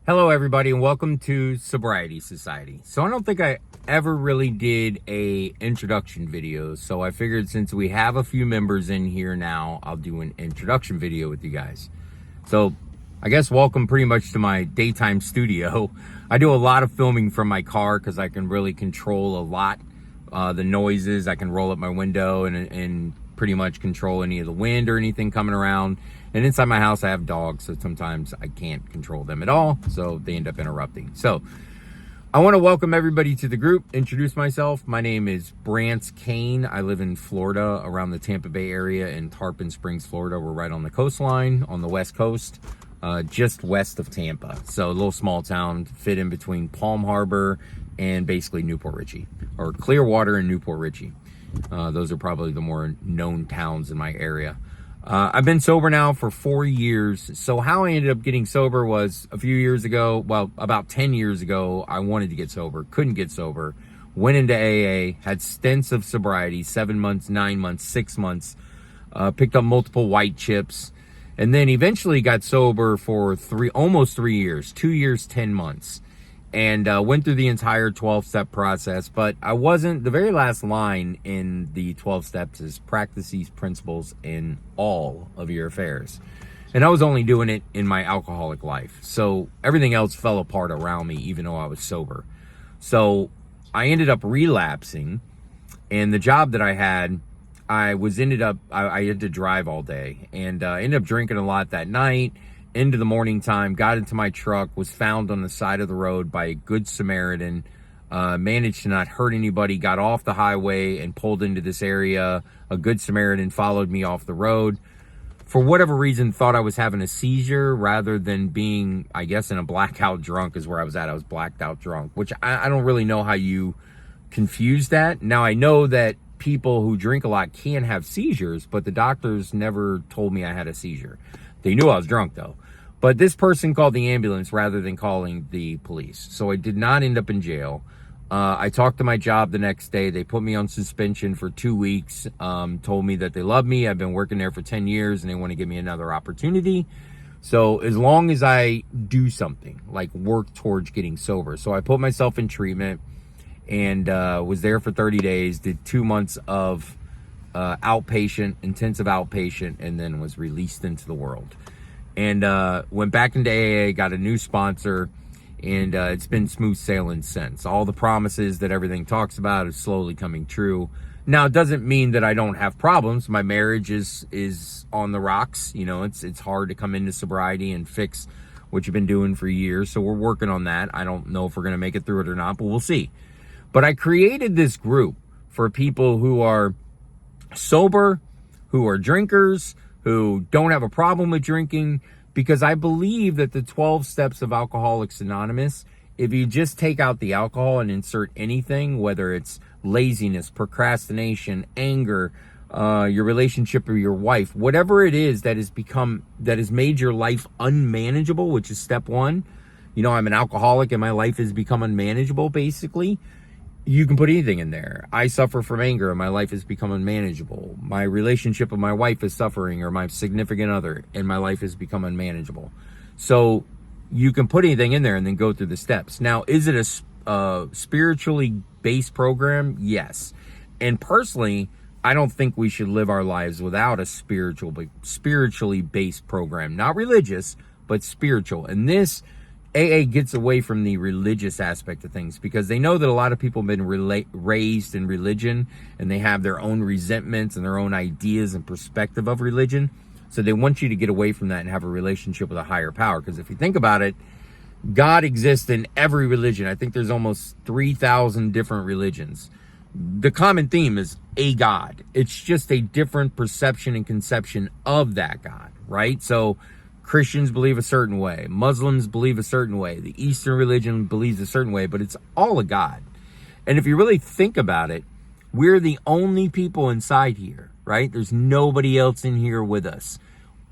Hello everybody and welcome to Sobriety Society. So I don't think I ever really did a introduction video, so I figured since we have a few members in here now, I'll do an introduction video with you guys. So I guess welcome pretty much to my daytime studio. I do a lot of filming from my car because I can really control a lot the noises. I can roll up my window and pretty much control any of the wind or anything coming around. And inside my house, I have dogs, so sometimes I can't control them at all, so they end up interrupting. So I want to welcome everybody to the group, introduce myself. My name is Brance Kane. I live in Florida, around the Tampa Bay area in Tarpon Springs, Florida. We're right on the coastline, on the west coast, just west of Tampa. So a little small town, fit in between Palm Harbor and basically Newport Richey, or Clearwater and Newport Richey. Those are probably the more known towns in my area. I've been sober now for 4 years. So how I ended up getting sober was a few years ago, well, about 10 years ago, I wanted to get sober, couldn't get sober, went into AA, had stints of sobriety, 7 months, 9 months, 6 months, picked up multiple white chips, and then eventually got sober for almost 3 years, 2 years, 10 months. And went through the entire 12-step process, but I wasn't, the very last line in the 12 steps is practice these principles in all of your affairs. And I was only doing it in my alcoholic life. So everything else fell apart around me, even though I was sober. So I ended up relapsing, and the job that I had, I had to drive all day, and ended up drinking a lot that night. Into the morning time, got into my truck, was found on the side of the road by a good Samaritan, managed to not hurt anybody, got off the highway and pulled into this area. A good Samaritan followed me off the road. For whatever reason, thought I was having a seizure rather than being, I guess, in a blackout drunk is where I was at. I was blacked out drunk, which I don't really know how you confuse that. Now, I know that people who drink a lot can have seizures, but the doctors never told me I had a seizure. They knew I was drunk, though. But this person called the ambulance rather than calling the police. So I did not end up in jail. I talked to my job the next day. They put me on suspension for 2 weeks, told me that they love me. I've been working there for 10 years and they want to give me another opportunity. So as long as I do something, like work towards getting sober. So I put myself in treatment and was there for 30 days, did 2 months of outpatient, intensive outpatient, and then was released into the world. And went back into AA, got a new sponsor, and it's been smooth sailing since. All the promises that everything talks about is slowly coming true. Now, it doesn't mean that I don't have problems. My marriage is on the rocks. You know, it's hard to come into sobriety and fix what you've been doing for years. So we're working on that. I don't know if we're going to make it through it or not, but we'll see. But I created this group for people who are sober, who are drinkers, who don't have a problem with drinking, because I believe that the 12 steps of Alcoholics Anonymous, if you just take out the alcohol and insert anything, whether it's laziness, procrastination, anger, your relationship with your wife, whatever it is that has made your life unmanageable, which is step one. You know, I'm an alcoholic and my life has become unmanageable, basically. You can put anything in there. I suffer from anger and my life has become unmanageable. My relationship with my wife is suffering, or my significant other, and my life has become unmanageable. So you can put anything in there and then go through the steps. Now, is it a spiritually based program? Yes. And personally, I don't think we should live our lives without a spiritually based program. Not religious, but spiritual. And this AA gets away from the religious aspect of things because they know that a lot of people have been raised in religion and they have their own resentments and their own ideas and perspective of religion. So they want you to get away from that and have a relationship with a higher power. Because if you think about it, God exists in every religion. I think there's almost 3,000 different religions. The common theme is a God. It's just a different perception and conception of that God, right? So Christians believe a certain way. Muslims believe a certain way. The Eastern religion believes a certain way, but it's all a God. And if you really think about it, we're the only people inside here, right? There's nobody else in here with us.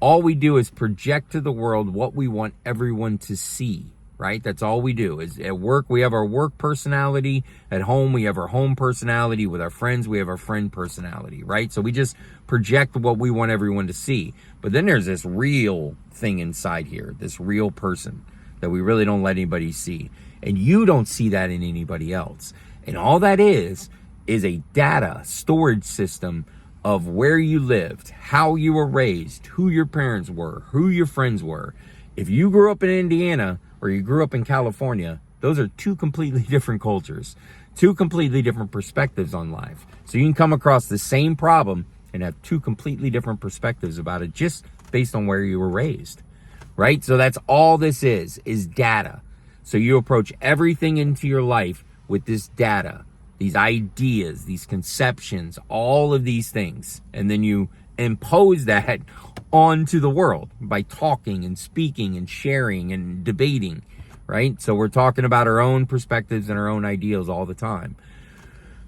All we do is project to the world what we want everyone to see, right? That's all we do. Is at work, we have our work personality. At home, we have our home personality. With our friends, we have our friend personality, right? So we just project what we want everyone to see. But then there's this real thing inside here, this real person that we really don't let anybody see. And you don't see that in anybody else. And all that is a data storage system of where you lived, how you were raised, who your parents were, who your friends were. If you grew up in Indiana or you grew up in California, those are two completely different cultures, two completely different perspectives on life. So you can come across the same problem and have two completely different perspectives about it just based on where you were raised, right? So that's all this is data. So you approach everything into your life with this data, these ideas, these conceptions, all of these things. And then you impose that onto the world by talking and speaking and sharing and debating, right? So we're talking about our own perspectives and our own ideals all the time.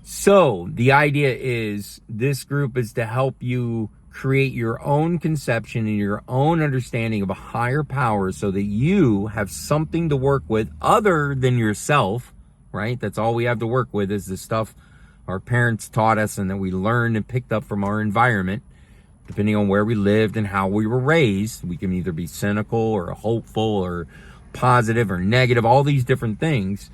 So the idea is this group is to help you create your own conception and your own understanding of a higher power so that you have something to work with other than yourself, right? That's all we have to work with is the stuff our parents taught us and that we learned and picked up from our environment. Depending on where we lived and how we were raised, we can either be cynical or hopeful or positive or negative, all these different things.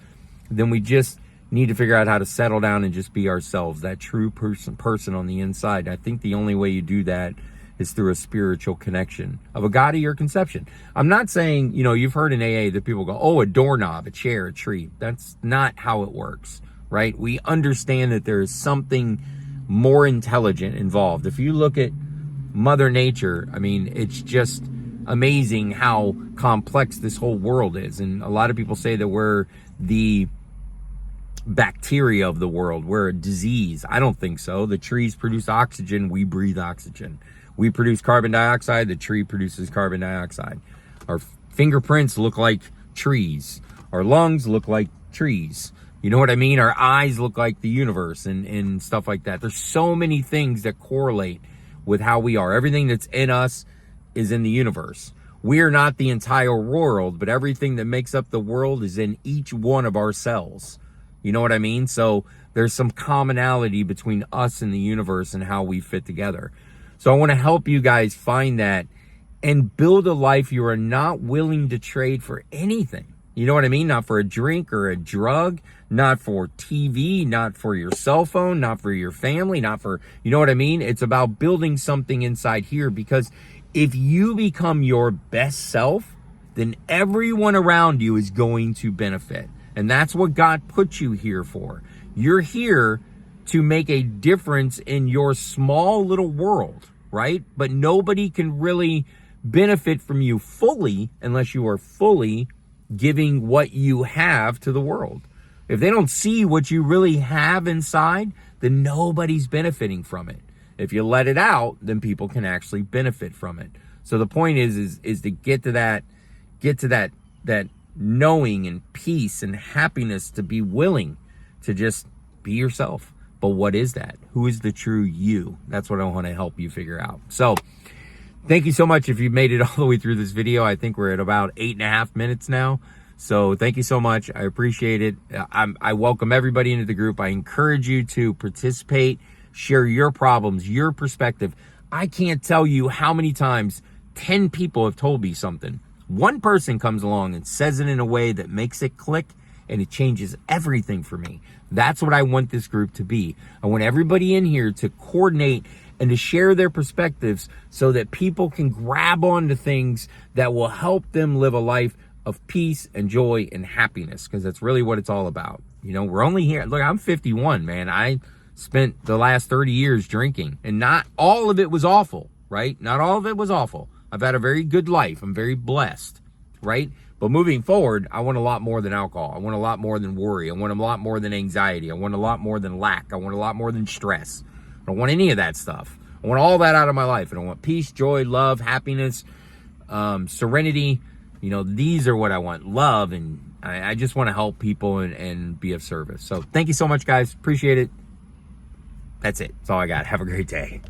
Then we just need to figure out how to settle down and just be ourselves, that true person on the inside. I think the only way you do that is through a spiritual connection of a God of your conception. I'm not saying, you've heard in AA that people go, oh, a doorknob, a chair, a tree. That's not how it works, right? We understand that there is something more intelligent involved. If you look at Mother Nature, it's just amazing how complex this whole world is. And a lot of people say that we're the bacteria of the world. We're a disease. I don't think so. The trees produce oxygen. We breathe oxygen. We produce carbon dioxide. The tree produces carbon dioxide. Our fingerprints look like trees. Our lungs look like trees. You know what I mean? Our eyes look like the universe and stuff like that. There's so many things that correlate with how we are. Everything that's in us is in the universe. We are not the entire world, but everything that makes up the world is in each one of our cells. You know what I mean? So there's some commonality between us and the universe and how we fit together. So I want to help you guys find that and build a life you are not willing to trade for anything. You know what I mean? Not for a drink or a drug, not for TV, not for your cell phone, not for your family, not for, you know what I mean? It's about building something inside here, because if you become your best self, then everyone around you is going to benefit. And that's what God put you here for. You're here to make a difference in your small little world, right? But nobody can really benefit from you fully unless you are fully giving what you have to the world. If they don't see what you really have inside, then nobody's benefiting from it. If you let it out, then people can actually benefit from it. So the point is to get to that knowing and peace and happiness, to be willing to just be yourself. But what is that? Who is the true you? That's what I want to help you figure out. So thank you so much if you made it all the way through this video. I think we're at about 8.5 minutes now. So thank you so much. I appreciate it. I welcome everybody into the group. I encourage you to participate, share your problems, your perspective. I can't tell you how many times 10 people have told me something. One person comes along and says it in a way that makes it click, and it changes everything for me. That's what I want this group to be. I want everybody in here to coordinate and to share their perspectives so that people can grab onto things that will help them live a life of peace and joy and happiness, because that's really what it's all about. We're only here. Look, I'm 51, man. I spent the last 30 years drinking, and not all of it was awful, right? Not all of it was awful. I've had a very good life. I'm very blessed, right? But moving forward, I want a lot more than alcohol. I want a lot more than worry. I want a lot more than anxiety. I want a lot more than lack. I want a lot more than stress. I don't want any of that stuff. I want all that out of my life. And I want peace, joy, love, happiness, serenity. These are what I want. Love. And I just want to help people and be of service. So thank you so much, guys. Appreciate it. That's it. That's all I got. Have a great day.